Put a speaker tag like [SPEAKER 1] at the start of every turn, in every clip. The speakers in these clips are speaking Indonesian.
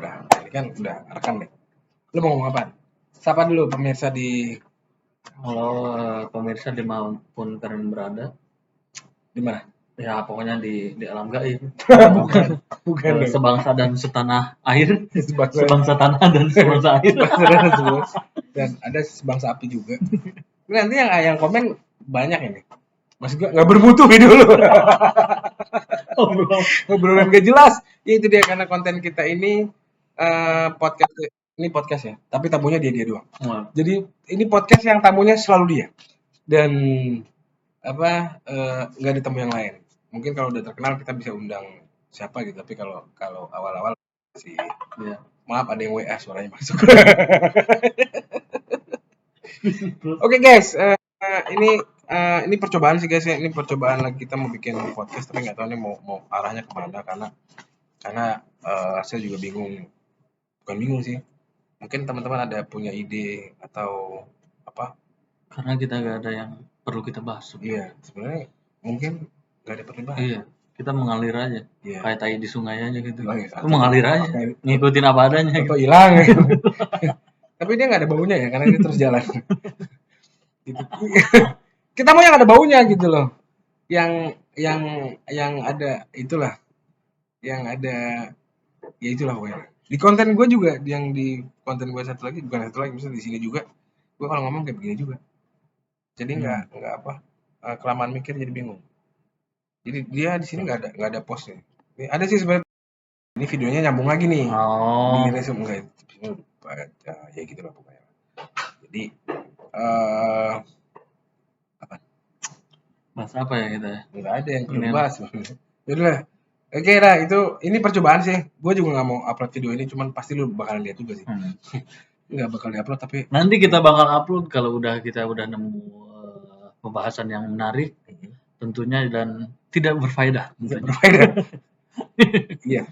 [SPEAKER 1] Nah, ini kan udah rekam nih. Lu mau ngomong apa? Sapa dulu pemirsa di
[SPEAKER 2] Halo pemirsa dimanapun kalian berada,
[SPEAKER 1] di mana?
[SPEAKER 2] ya pokoknya di alam gaib,
[SPEAKER 1] Bukan dong.
[SPEAKER 2] sebangsa dan setanah air,
[SPEAKER 1] Sebangsa
[SPEAKER 2] sebangsa tanah dan sebangsa air.
[SPEAKER 1] dan ada sebangsa api juga. Ini nanti yang komen banyak ini. Maksud gua nggak bermutu video lu. Obrolan gak jelas. Ya itu dia karena konten kita ini podcast ya. Tapi tamunya dia doang. Jadi ini podcast yang tamunya selalu dia. Dan nggak ada tamu yang lain. Mungkin kalau udah terkenal kita bisa undang siapa gitu. Tapi kalau awal-awal sih
[SPEAKER 2] Ya.
[SPEAKER 1] maaf ada yang WA suaranya masuk. Oke guys, ini percobaan sih guys ya. Ini percobaan lagi kita mau bikin podcast tapi nggak tahu nih mau arahnya kemana karena saya juga bingung. Bukan bingung sih. Mungkin teman-teman ada punya ide atau apa?
[SPEAKER 2] Karena kita gak ada yang perlu kita bahas.
[SPEAKER 1] Iya, sebenarnya mungkin nggak ada perlu bahas.
[SPEAKER 2] Iya, kita mengalir aja.
[SPEAKER 1] Iya.
[SPEAKER 2] Kayak tai di sungai aja gitu.
[SPEAKER 1] Hilang ya,
[SPEAKER 2] Itu mengalir aja, ngikutin apa adanya.
[SPEAKER 1] Atau hilang. Tapi dia nggak ada baunya ya karena dia terus jalan. Gitu. Kita mau yang ada baunya gitu loh. Yang ada itulah. Yang ada ya itulah pokoknya. Di konten gue juga yang di konten gue satu lagi bukan satu lagi misalnya di sini juga gue kalau ngomong kayak begini juga. Jadi nggak kelamaan mikir jadi bingung. Jadi dia di sini nggak ada postnya. Ada sih sebenarnya. Ini videonya nyambung lagi nih.
[SPEAKER 2] Oh.
[SPEAKER 1] Di resume enggak ya gitu lah pokoknya. Jadi apa?
[SPEAKER 2] Bahas apa ya kita ya?
[SPEAKER 1] Nggak ada yang perlu dibahas. Yaudah. Oke lah, ini percobaan sih. Gue juga nggak mau upload video ini, cuman pasti lu bakalan lihat juga sih. Nggak bakal diupload tapi
[SPEAKER 2] nanti kita bakal upload kalau kita udah nemu pembahasan yang menarik, tentunya dan tidak berfaedah.
[SPEAKER 1] Tidak berfaedah. Iya.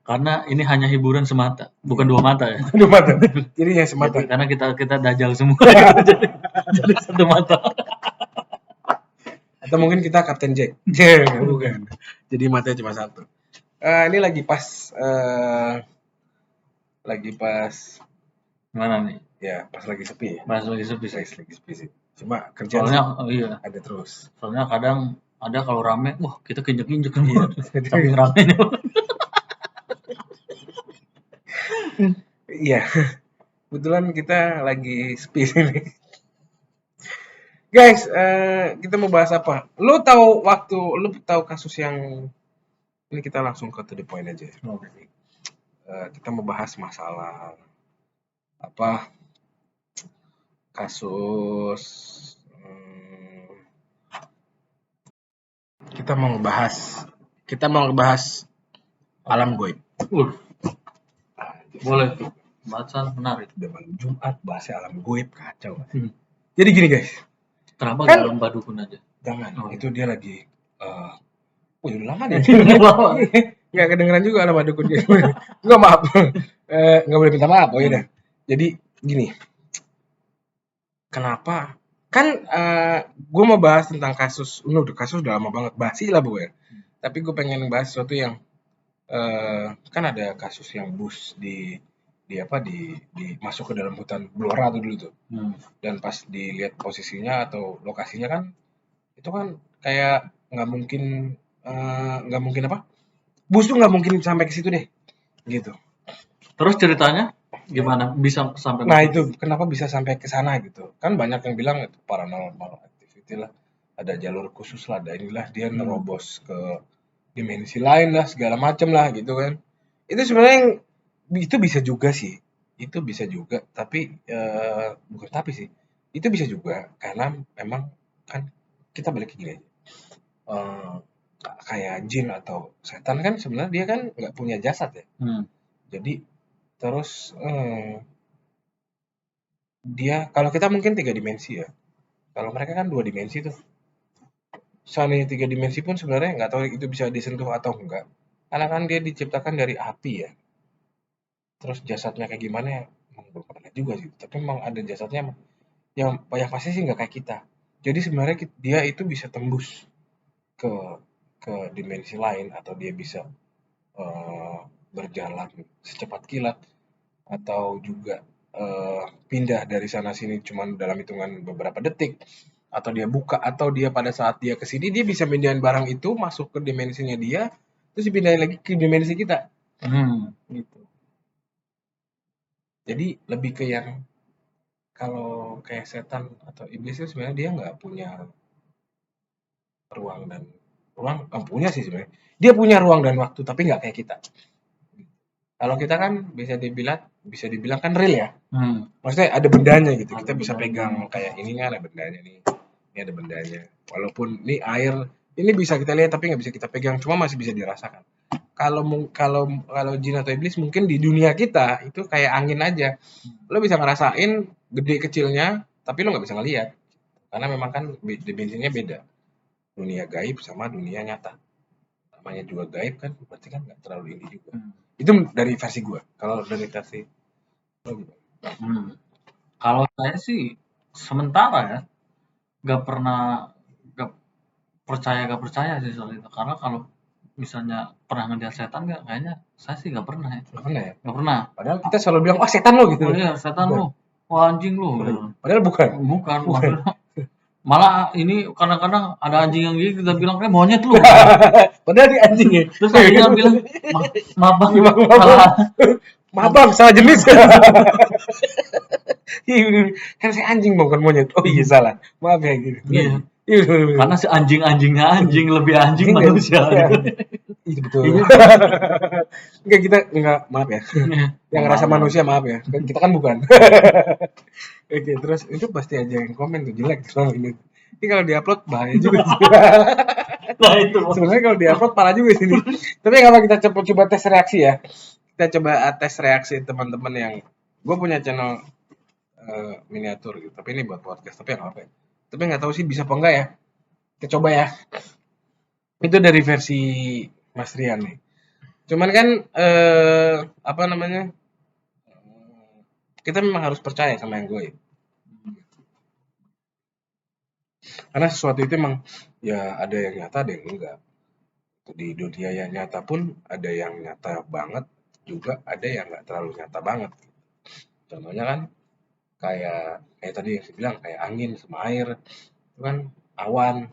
[SPEAKER 2] Karena ini hanya hiburan semata, bukan dua mata ya.
[SPEAKER 1] Dua mata. Jadi yang semata.
[SPEAKER 2] Karena kita dajal semua. jadi satu mata.
[SPEAKER 1] Atau mungkin kita Kapten Jack. Bukan. Jadi matanya cuma satu. Ini lagi pas
[SPEAKER 2] mana nih?
[SPEAKER 1] Ya, pas lagi sepi ya.
[SPEAKER 2] Pas lagi sepi
[SPEAKER 1] sih. Cuma kerjaan
[SPEAKER 2] soalnya
[SPEAKER 1] ada terus.
[SPEAKER 2] Soalnya kadang ada kalau rame, wah kita kinjek-kinjek iya. Saking ramenya.
[SPEAKER 1] Iya. Kebetulan kita lagi sepi sini. Guys, kita mau bahas apa? Lu tahu kasus yang ini kita langsung ke to the point aja. Kita mau bahas masalah kasus kita mau ngebahas alam goib.
[SPEAKER 2] Boleh tuh. Bahasan menarik.
[SPEAKER 1] Udah malam Jumat bahas alam goib kacau. Jadi gini guys.
[SPEAKER 2] Kenapa gak lomba dukun aja?
[SPEAKER 1] Jangan. Itu dia lagi udah lama deh. Nggak kedengeran juga nama dukunnya. Nggak maaf. Nggak boleh minta maaf. Oh iya. Jadi gini. Kenapa? Kan gue mau bahas tentang kasus. Kasus udah lama banget. Basi lah gue. Tapi gue pengen bahas sesuatu yang kan ada kasus yang bus di masuk ke dalam hutan Blora tuh dulu tuh. Dan pas dilihat posisinya atau lokasinya kan itu kan kayak nggak mungkin apa? Bus tuh nggak mungkin sampai ke situ deh, gitu.
[SPEAKER 2] Terus ceritanya gimana bisa sampai?
[SPEAKER 1] Nah itu kenapa bisa sampai ke sana gitu? Kan banyak yang bilang itu paranormal activity lah, ada jalur khusus lah, ada inilah dia nerobos ke dimensi lain lah, segala macem lah gitu kan. Itu sebenarnya itu bisa juga sih, tapi bukan tapi sih, itu bisa juga karena memang kan kita balik ke gini aja. Kayak jin atau setan kan sebenarnya dia kan nggak punya jasad ya. Jadi terus dia kalau kita mungkin 3 dimensi ya. Kalau mereka kan 2 dimensi tuh. Soalnya 3 dimensi pun sebenarnya nggak tahu itu bisa disentuh atau enggak. Karena kan dia diciptakan dari api ya. Terus jasadnya kayak gimana ya? Belum pernah juga sih. Tapi memang ada jasadnya yang pasti sih nggak kayak kita. Jadi sebenarnya dia itu bisa tembus ke dimensi lain atau dia bisa berjalan secepat kilat atau juga pindah dari sana sini cuman dalam hitungan beberapa detik, atau dia buka, atau dia pada saat dia kesini dia bisa pindahin barang itu masuk ke dimensinya dia, terus dipindahin lagi ke dimensi kita gitu. Jadi lebih ke yang kalau kayak setan atau iblis itu sebenarnya dia nggak punya punya sih sebenarnya, dia punya ruang dan waktu tapi nggak kayak kita. Kalau kita kan bisa dibilang kan real ya. Maksudnya ada bendanya gitu. Kita bisa pegang kayak ini kan ada bendanya nih. Ini ada bendanya. Walaupun ini air, ini bisa kita lihat tapi nggak bisa kita pegang, cuma masih bisa dirasakan. Kalau jin atau iblis mungkin di dunia kita itu kayak angin aja. Lo bisa ngerasain gede kecilnya, tapi lo nggak bisa ngelihat. Karena memang kan dimensinya beda. Dunia gaib sama dunia nyata. Namanya juga gaib kan, berarti kan nggak terlalu ini juga. Itu dari versi gue. Kalau dari versi lo gimana?
[SPEAKER 2] Kalau saya sih sementara ya gak percaya sih soal itu, karena kalau misalnya pernah ngeliat setan nggak, kayaknya saya sih nggak pernah ya.
[SPEAKER 1] Nggak pernah ya?
[SPEAKER 2] Nggak pernah.
[SPEAKER 1] Padahal kita selalu bilang, wah setan lo gitu.
[SPEAKER 2] Oh iya setan lo, wah anjing lo.
[SPEAKER 1] Padahal bukan.
[SPEAKER 2] Bukan. Malah ini kadang-kadang ada anjing yang gitu kita bilang kayak monyet lu.
[SPEAKER 1] Padahal dia anjing ya.
[SPEAKER 2] Terus anjingnya bilang maaf bang,
[SPEAKER 1] maaf bang, salah jenis. Kan saya anjing bang, bukan monyet. Oh iya salah, maaf ya gitu.
[SPEAKER 2] Iya. Karena si anjing-anjingnya anjing lebih anjing manusia.
[SPEAKER 1] Iya betul. Enggak, kita enggak, maaf ya. Yang ngerasa manusia maaf ya. Kita kan bukan. Oke, terus itu pasti aja yang komen tuh jelek soal ini. Ini kalau diupload bahaya juga sih.
[SPEAKER 2] Nah itu.
[SPEAKER 1] Sebenarnya kalau diupload parah juga sini. Tapi nggak apa, kita coba tes reaksi ya. Kita coba tes reaksi teman-teman yang, gue punya channel miniatur gitu. Tapi ini buat podcast. Tapi nggak apa ya. Tapi nggak tahu sih bisa apa enggak ya. Kita coba ya. Itu dari versi Mas Rian nih. Cuman kan apa namanya? Kita memang harus percaya sama yang goib. Karena sesuatu itu emang ya ada yang nyata, ada yang enggak. Di dunia yang nyata pun ada yang nyata banget, juga ada yang nggak terlalu nyata banget. Contohnya kan kayak tadi yang saya bilang kayak angin sama air, itu kan awan.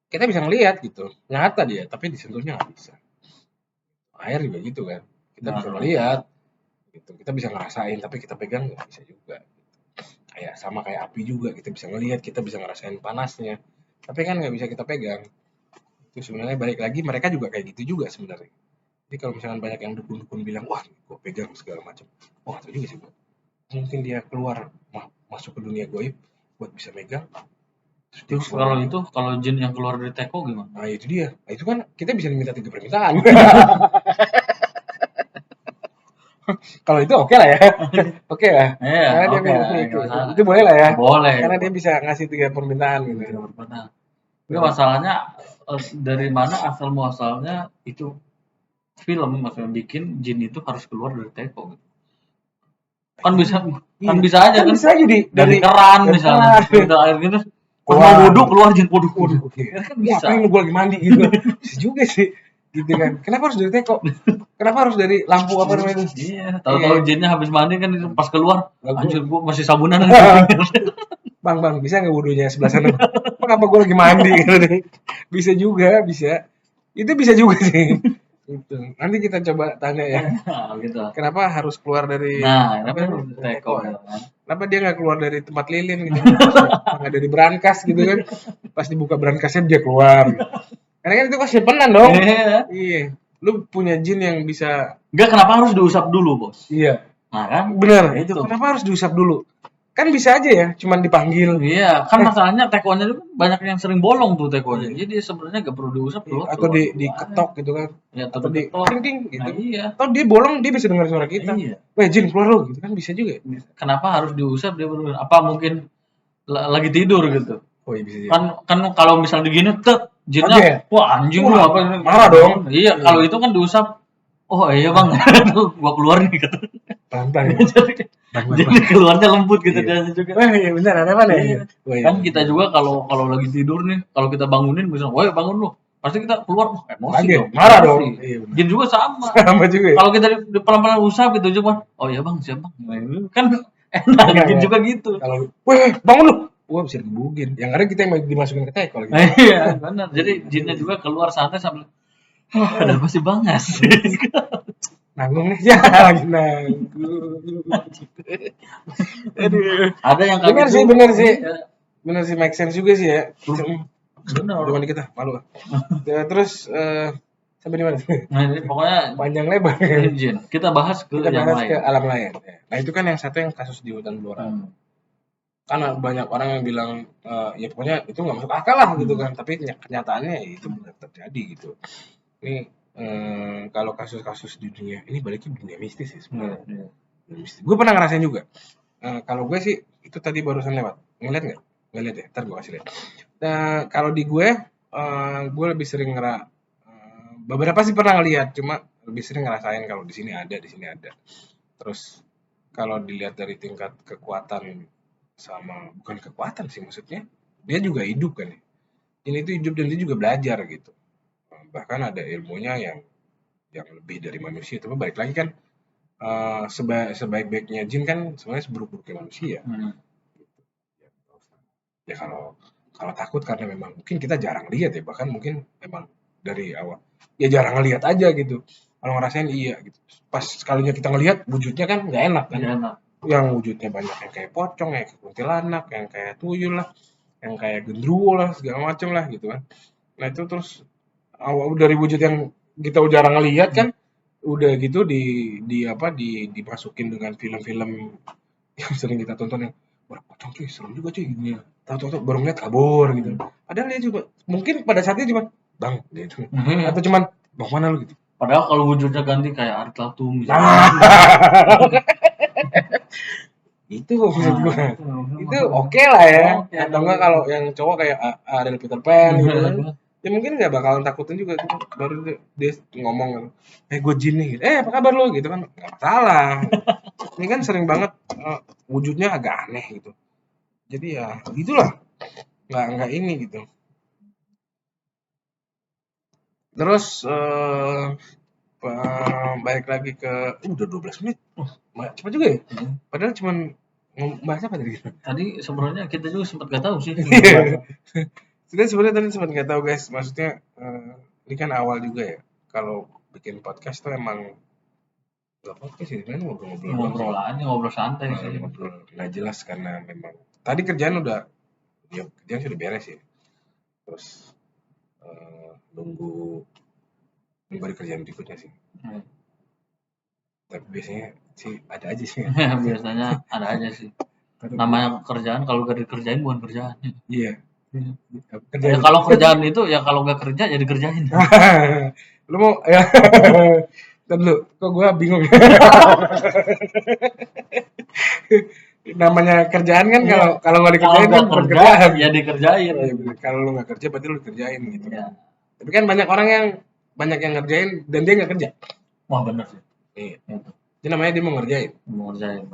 [SPEAKER 1] Kita bisa ngelihat gitu, nyata dia, tapi disentuhnya nggak bisa. Air juga gitu kan, kita bisa ngelihat, gitu. Kita bisa ngerasain, tapi kita pegang nggak bisa juga. Kayak sama kayak api juga, kita bisa ngelihat, kita bisa ngerasain panasnya, tapi kan nggak bisa kita pegang. Itu sebenarnya balik lagi mereka juga kayak gitu juga sebenarnya. Jadi kalau misalkan banyak yang dukun-dukun bilang, wah gue pegang segala macam, oh nggak tahu juga sih gue. Mungkin dia keluar masuk ke dunia goib buat bisa megang.
[SPEAKER 2] Terus kalau jin yang keluar dari teko gimana?
[SPEAKER 1] Nah itu dia. Nah, itu kan kita bisa minta 3 permintaan. Kalau itu oke lah ya. Oke lah.
[SPEAKER 2] Iya,
[SPEAKER 1] itu boleh lah ya.
[SPEAKER 2] Boleh.
[SPEAKER 1] Karena dia bisa ngasih 3 permintaan gitu.
[SPEAKER 2] Enggak, masalahnya dari mana asal muasalnya itu film maksudnya bikin jin itu harus keluar dari teko gitu. Kan bisa aja kan.
[SPEAKER 1] Bisa aja
[SPEAKER 2] dari keran misalnya. Udah air gitu. Kalau wudhu keluar jin wudhu.
[SPEAKER 1] Kan bisa. Ngapain gue lagi mandi gitu. Bisa juga sih. Gitu kan. Kenapa harus dari teko? Kenapa harus dari lampu apa namanya?
[SPEAKER 2] Iya, tahu-tahu jinnya habis mandi kan pas keluar, anjir gua masih sabunan.
[SPEAKER 1] Bang, bisa nggak wudhunya sebelah sana? Kenapa gue lagi mandi? Bisa juga, bisa. Itu bisa juga sih. Gitu. Nanti kita coba tanya ya.
[SPEAKER 2] Gitu.
[SPEAKER 1] Kenapa harus keluar dari
[SPEAKER 2] teko?
[SPEAKER 1] Kenapa dia nggak keluar dari tempat lilin gitu? Nggak dari brankas gitu kan? Pas dibuka brankasnya dia keluar. Gitu. Karena kan itu kan simpenan dong. Iya. Lu punya jin yang bisa.
[SPEAKER 2] Enggak, kenapa harus diusap dulu, Bos?
[SPEAKER 1] Iya.
[SPEAKER 2] Nah kan?
[SPEAKER 1] Bener. Itu. Kenapa harus diusap dulu? Kan bisa aja ya, cuman dipanggil.
[SPEAKER 2] Iya, kan masalahnya tekonya itu banyak yang sering bolong tuh tekonya. Jadi sebenarnya nggak perlu diusap dulu.
[SPEAKER 1] Atau diketok gitu kan.
[SPEAKER 2] Ya,
[SPEAKER 1] atau di ting gitu.
[SPEAKER 2] Nah, iya.
[SPEAKER 1] Atau dia bolong, dia bisa dengar suara kita.
[SPEAKER 2] Iya.
[SPEAKER 1] Weh, jin keluar lu gitu kan bisa juga.
[SPEAKER 2] Kenapa harus diusap dia baru? Apa mungkin lagi tidur gitu?
[SPEAKER 1] Oh iya bisa juga.
[SPEAKER 2] Kan kalau misalnya begini jinnya wah anjing lu apa
[SPEAKER 1] marah dong.
[SPEAKER 2] Iya, kalau itu kan diusap. Oh iya bang, gua keluar nih gitu.
[SPEAKER 1] Pelan-pelan.
[SPEAKER 2] Jadi keluarnya lembut gitu dia juga.
[SPEAKER 1] Wah iya benar, ada mana ya?
[SPEAKER 2] Kan kita juga kalau lagi tidur nih, kalau kita bangunin bisa, woi bangun lu. pasti kita keluar emosi
[SPEAKER 1] Kaget,
[SPEAKER 2] dong.
[SPEAKER 1] marah
[SPEAKER 2] Emosi.
[SPEAKER 1] dong. Iya, benar.
[SPEAKER 2] Jin juga sama.
[SPEAKER 1] Sama juga ya.
[SPEAKER 2] Kalau kita di pelan-pelan usap gitu cuma, oh ya bang, siap bang. Nah, kan enak.
[SPEAKER 1] Iya,
[SPEAKER 2] Jin
[SPEAKER 1] iya.
[SPEAKER 2] juga gitu.
[SPEAKER 1] Kalau weh bangun lu, wah bisa digebugin. Yang ada kita yang dimasukin ke teko gitu.
[SPEAKER 2] Iya benar. Jadi jinnya juga keluar santai sambil, ada apa sih bang? Asik.
[SPEAKER 1] Nanggung nih, ya lagi nanggung. Aduh.
[SPEAKER 2] Ada yang kayak
[SPEAKER 1] Bener
[SPEAKER 2] gitu.
[SPEAKER 1] sih, bener sih.
[SPEAKER 2] Ya,
[SPEAKER 1] Bener sih, make sense juga sih ya.
[SPEAKER 2] benar.
[SPEAKER 1] Zaman kita malu. Ya, terus sampai di mana?
[SPEAKER 2] Nah, ini pokoknya
[SPEAKER 1] Panjang lebar.
[SPEAKER 2] jin. Kita bahas ke
[SPEAKER 1] Kita
[SPEAKER 2] yang
[SPEAKER 1] bahas
[SPEAKER 2] lain.
[SPEAKER 1] ke alam lain. Nah itu kan yang satu yang kasus di hutan belora. Karena banyak orang yang bilang ya pokoknya itu nggak masuk akal lah gitu kan. Tapi kenyataannya ya itu benar terjadi gitu. Ini kalau kasus-kasus di dunia ini baliknya dunia mistis sih sebenarnya. Gue pernah ngerasain juga. Kalau gue sih itu tadi barusan lewat. Ngeliat nggak? Ngeliat ya. Ntar gue kasih lihat. Nah, kalau di gue lebih sering beberapa sih pernah ngeliat, cuma lebih sering ngerasain kalau di sini ada, di sini ada. Terus kalau dilihat dari tingkat kekuatan sama bukan kekuatan sih maksudnya, dia juga hidup kan ya. Ini tuh hidup dan dia juga belajar gitu. Bahkan ada ilmunya yang lebih dari manusia. Tapi balik lagi kan sebaik-baiknya jin kan sebenarnya seburuk-buruknya manusia. Ya kalau takut karena memang mungkin kita jarang lihat ya, bahkan mungkin memang dari awal ya jarang ngelihat aja gitu. Kalau ngerasain iya gitu. Pas sekalinya kita ngelihat wujudnya kan nggak enak kan.
[SPEAKER 2] Nggak enak.
[SPEAKER 1] Yang wujudnya banyak yang kayak pocong, yang kayak kuntilanak, yang kayak tuyul lah, yang kayak gendruwo lah, segala macem lah gitu kan. Nah itu terus awal dari wujud yang kita jarang ngelihat kan, udah gitu dimasukin dengan film-film yang sering kita tonton yang wah pocong cuy serem juga cuy gitu ya. Tahu-tahu baru ngeliat kabur gitu. Padahal dia juga mungkin pada saatnya cuma bang gitu. Atau cuman bang mana lu gitu.
[SPEAKER 2] Padahal kalau wujudnya ganti kayak Ari Tatum misalnya.
[SPEAKER 1] Itu maksud gue. Itu oke lah ya. Atau enggak kalau yang cowok kayak Ariel Peter Pan gitu kan. Ya mungkin nggak bakalan takutin juga gitu. Baru dia ngomong gue jin nih gitu. Apa kabar lo gitu kan. Nggak masalah. Ini kan sering banget wujudnya agak aneh gitu. Jadi ya gitulah. Nggak ini gitu. Terus balik lagi ke udah 12 menit. Cepat juga ya. Padahal cuman bahas apa tadi?
[SPEAKER 2] Tadi sebenarnya kita juga sempat gak tahu sih.
[SPEAKER 1] Kita sebenarnya tadi sempat nggak tahu guys. Maksudnya ini kan awal juga ya. Kalau bikin podcast tuh emang nggak podcast sih, sebenarnya
[SPEAKER 2] Ngobrol aja, ngobrol santai sih.
[SPEAKER 1] Ngobrol nggak jelas karena memang tadi kerjaan udah ya kerjaan sudah beres ya. Terus nunggu ada kerjaan berikutnya sih. Tapi biasanya sih ada aja sih.
[SPEAKER 2] Biasanya ada aja sih. Namanya kerjaan kalau gak dikerjain bukan kerjaan.
[SPEAKER 1] Iya.
[SPEAKER 2] Ya, kalau kerjaan itu ya kalau gak kerja ya dikerjain.
[SPEAKER 1] Lu mau ya? Ntar dulu, kok gue bingung. Namanya kerjaan kan kalau nggak dikerjain kan bukan kerjaan.
[SPEAKER 2] Ya dikerjain.
[SPEAKER 1] Kalau lu nggak kerja berarti lu kerjain gitu.
[SPEAKER 2] Ya.
[SPEAKER 1] Tapi kan banyak orang yang ngerjain dan dia nggak kerja.
[SPEAKER 2] Wah benar sih.
[SPEAKER 1] Iya. Itu namanya dia mau ngerjain.
[SPEAKER 2] Mau ngerjain.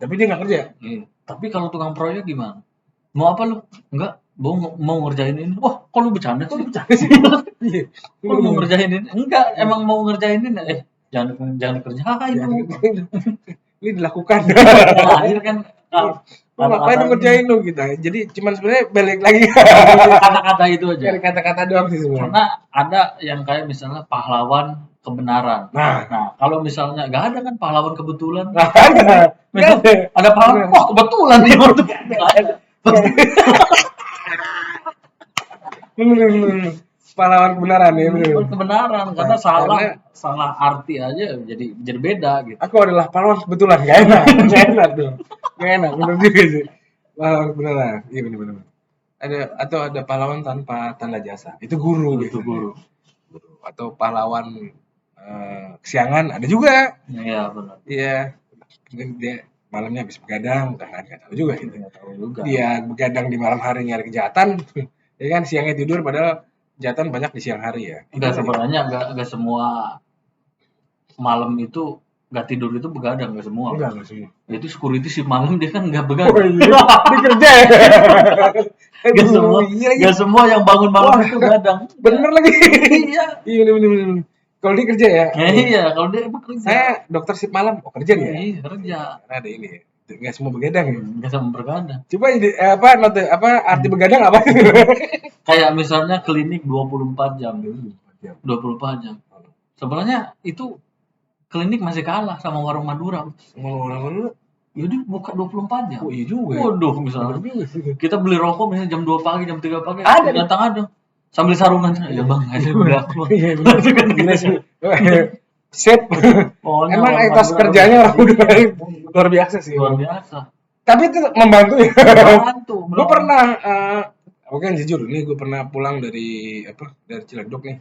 [SPEAKER 1] Tapi dia nggak kerja.
[SPEAKER 2] Iya. Tapi kalau tukang proyek gimana? Mau apa lu? Enggak, mau ngerjain ini. Wah, kok lu bercanda sih?
[SPEAKER 1] Iya.
[SPEAKER 2] Kok lu mau ngerjain ini? Enggak, emang mau ngerjain ini. Jangan dikerjain dong.
[SPEAKER 1] Ini dilakukan.
[SPEAKER 2] Nah, akhirnya kan
[SPEAKER 1] lu ngapain ngerjain lu gitu. Jadi cuman sebenarnya balik lagi
[SPEAKER 2] kata-kata itu aja.
[SPEAKER 1] Dari kata-kata doang sih sebenarnya.
[SPEAKER 2] Karena ada yang kayak misalnya pahlawan kebenaran. Nah, kalau misalnya nggak ada kan pahlawan kebetulan. Ada pahlawan, wah kebetulan nih waktu
[SPEAKER 1] pahlawan kebenaran ya benar.
[SPEAKER 2] Kebenaran karena salah arti aja jadi beda gitu.
[SPEAKER 1] Aku adalah pahlawan kebetulan, nggak enak tuh. Nggak enak, benar juga sih. Pahlawan kebenaran, iya benar. Ada pahlawan tanpa tanda jasa, itu guru.
[SPEAKER 2] Itu guru.
[SPEAKER 1] Atau pahlawan kesiangan ada juga.
[SPEAKER 2] Iya benar.
[SPEAKER 1] Iya, dia malamnya habis begadang, nggak tahu juga gitu.
[SPEAKER 2] Nggak tahu juga.
[SPEAKER 1] Dia begadang di malam hari nyari kejahatan, ya kan siangnya tidur padahal kejahatan banyak di siang hari ya.
[SPEAKER 2] Enggak sebenarnya enggak semua malam itu nggak tidur itu begadang nggak semua.
[SPEAKER 1] Enggak semua.
[SPEAKER 2] Itu security shift malam dia kan nggak
[SPEAKER 1] Oh,
[SPEAKER 2] begadang.
[SPEAKER 1] iya. Dia kerja ya.
[SPEAKER 2] Nggak semua,
[SPEAKER 1] Iya, iya.
[SPEAKER 2] nggak semua yang bangun malam
[SPEAKER 1] Wah,
[SPEAKER 2] itu begadang.
[SPEAKER 1] bener lagi.
[SPEAKER 2] Iya.
[SPEAKER 1] Iya bener. Kalau dia kerja ya.
[SPEAKER 2] Iya, kalau dia bekerja.
[SPEAKER 1] Saya dokter shift malam. Oh kerja dia.
[SPEAKER 2] Iya, kerja.
[SPEAKER 1] Karena ada ini ya. Nggak semua begadang ya.
[SPEAKER 2] Nggak sama begadang.
[SPEAKER 1] Coba arti begadang apa?
[SPEAKER 2] Kayak misalnya klinik 24 jam. 24 jam. Sebenarnya itu klinik masih kalah sama warung Madura.
[SPEAKER 1] Mau orang dulu.
[SPEAKER 2] Jadi buka 24 jam.
[SPEAKER 1] Oh iya juga. Ya.
[SPEAKER 2] Waduh, misalnya
[SPEAKER 1] Bener juga sih.
[SPEAKER 2] kita beli rokok misalnya jam 2 pagi, jam 3 pagi,
[SPEAKER 1] Ada.
[SPEAKER 2] datang ada. Sambil sarungan, ya bang, aja udah keluar.
[SPEAKER 1] Iya bener. Gila sih. Sip.
[SPEAKER 2] Pokoknya
[SPEAKER 1] Emang
[SPEAKER 2] orang
[SPEAKER 1] etos
[SPEAKER 2] Madura
[SPEAKER 1] kerjanya orang udah luar biasa sih.
[SPEAKER 2] luar biasa.
[SPEAKER 1] Tapi itu membantu ya.
[SPEAKER 2] Bantu.
[SPEAKER 1] Gue pernah, oke jujur nih gue pernah pulang dari Ciledug nih.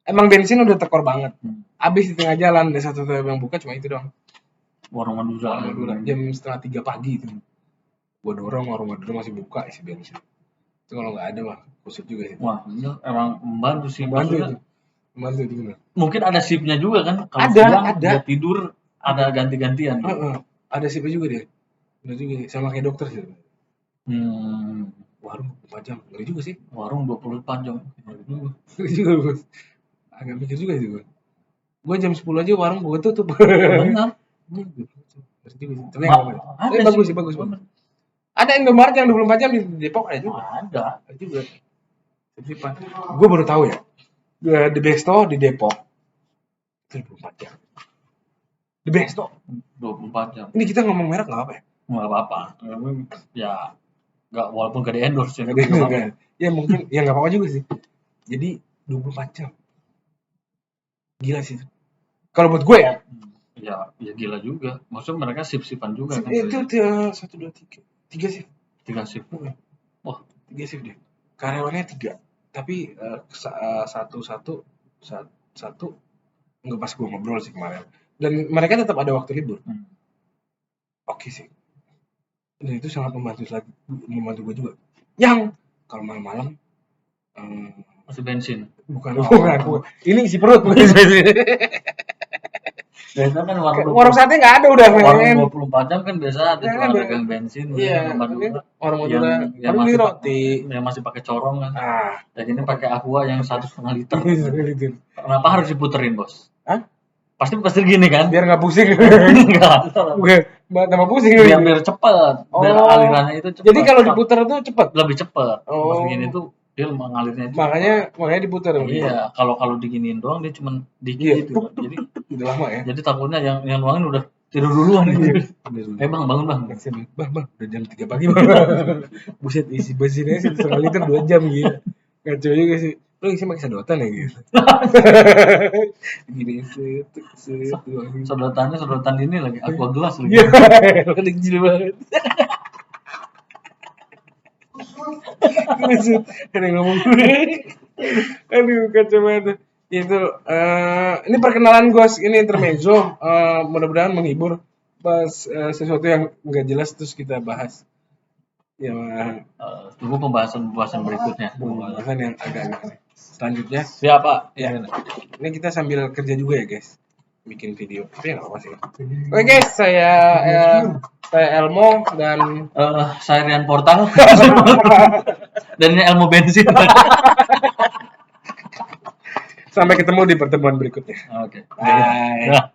[SPEAKER 1] Emang bensin udah tekor banget. Abis di tengah jalan ada satu yang buka cuma itu doang.
[SPEAKER 2] Warung Madura.
[SPEAKER 1] Jam 2:30 pagi itu. Gue dorong warung Madura masih buka isi bensin. Itu kalau nggak ada mah kusut juga sih.
[SPEAKER 2] Wah, ini emang membantu sih.
[SPEAKER 1] Membantu
[SPEAKER 2] Maksudnya,
[SPEAKER 1] itu. Membantu itu benar.
[SPEAKER 2] mungkin ada shiftnya juga kan. Kalau
[SPEAKER 1] Ada,
[SPEAKER 2] siang
[SPEAKER 1] ada.
[SPEAKER 2] dia tidur ada ganti-gantian.
[SPEAKER 1] Ada sipnya juga dia. Benar juga sih. Sama kayak dokter sih. Warung 4 jam. Ngeri juga sih.
[SPEAKER 2] Warung 24 jam.
[SPEAKER 1] Ngeri juga bos. Agak mikir juga sih gue. Gue jam 10 aja warung gue tutup.
[SPEAKER 2] Benar.
[SPEAKER 1] Ngeri juga sih. Tapi nggak apa-apa.
[SPEAKER 2] Ada
[SPEAKER 1] Bagus
[SPEAKER 2] sih.
[SPEAKER 1] sih, bagus. Ada Indomaret yang 24 jam di Depok ada juga.
[SPEAKER 2] Ada.
[SPEAKER 1] Ada juga. Gue baru tahu ya. The Besto di Depok itu 24 jam. The Besto.
[SPEAKER 2] 24 jam.
[SPEAKER 1] Ini kita ngomong merek nggak apa ya?
[SPEAKER 2] Nggak apa-apa. Ya, nggak walaupun gak di endorse ya.
[SPEAKER 1] Nggak. Ya mungkin ya nggak apa-apa juga sih. Jadi 24 jam. Gila sih. Kalau buat gue ya.
[SPEAKER 2] Ya gila juga. Maksudnya mereka sip-sipan juga kan.
[SPEAKER 1] Itu 1, 2, 3 shift.
[SPEAKER 2] 3 shift.
[SPEAKER 1] Wah, 3 shift deh. Karyawannya 3. Tapi satu nggak pas gue ngobrol sih kemarin. Dan mereka tetap ada waktu libur. Oke sih. Dan itu sangat membantu gue juga. Yang kalau malam-malam
[SPEAKER 2] masih bensin.
[SPEAKER 1] bukan. Ini isi perut.
[SPEAKER 2] Biasanya kan
[SPEAKER 1] Warung sate nggak ada udah.
[SPEAKER 2] warung 24 jam kan biasa ada tuh
[SPEAKER 1] Nggak ada.
[SPEAKER 2] dagang bensin.
[SPEAKER 1] Iya. Warung Madura.
[SPEAKER 2] yang
[SPEAKER 1] Warung beli
[SPEAKER 2] masih
[SPEAKER 1] roti.
[SPEAKER 2] yang masih pakai corong kan.
[SPEAKER 1] Ah.
[SPEAKER 2] Dan ini pakai aqua yang 1,5 liter.
[SPEAKER 1] Gitu.
[SPEAKER 2] Kenapa harus diputerin bos?
[SPEAKER 1] Hah?
[SPEAKER 2] Pasti gini kan?
[SPEAKER 1] Biar nggak pusing.
[SPEAKER 2] Enggak.
[SPEAKER 1] Bukan tambah pusing.
[SPEAKER 2] Biar cepet. Biar alirannya itu cepet.
[SPEAKER 1] Jadi kalau diputar tuh cepet.
[SPEAKER 2] lebih cepet.
[SPEAKER 1] Oh.
[SPEAKER 2] Pas begini tuh dia mengalirnya itu.
[SPEAKER 1] Makanya diputar.
[SPEAKER 2] Iya, kalau diginiin doang dia cuma dikit gitu. Jadi
[SPEAKER 1] Udah lama ya.
[SPEAKER 2] jadi takutnya yang nuangin udah tidur duluan gitu. Bang, bangun bang.
[SPEAKER 1] Bang, udah jam 3 pagi bang. Buset, isi bensinnya 1,5 liter 2 jam gitu. Kacau juga sih. Lu isi pakai sedotan ya gitu. Gini
[SPEAKER 2] Sedotan ini lagi aqua gelas lagi.
[SPEAKER 1] Iya, kecil banget. Ada yang ngomong. Aduh, kacau banget. Itu ini perkenalan gue, ini intermezzo. Mudah-mudahan menghibur. Pas sesuatu yang nggak jelas terus kita bahas. Ya,
[SPEAKER 2] Tunggu pembahasan berikutnya.
[SPEAKER 1] pembahasan yang agak aneh. Selanjutnya,
[SPEAKER 2] Siapa?
[SPEAKER 1] ya. Ini kita sambil kerja juga ya guys, bikin video. Tapi nggak apa-apa sih. Oke guys, saya Elmo dan
[SPEAKER 2] Saya Rian Portal. Dan ini Elmo bensin.
[SPEAKER 1] sampai ketemu di pertemuan berikutnya.
[SPEAKER 2] Oke.
[SPEAKER 1] Bye.
[SPEAKER 2] Nah.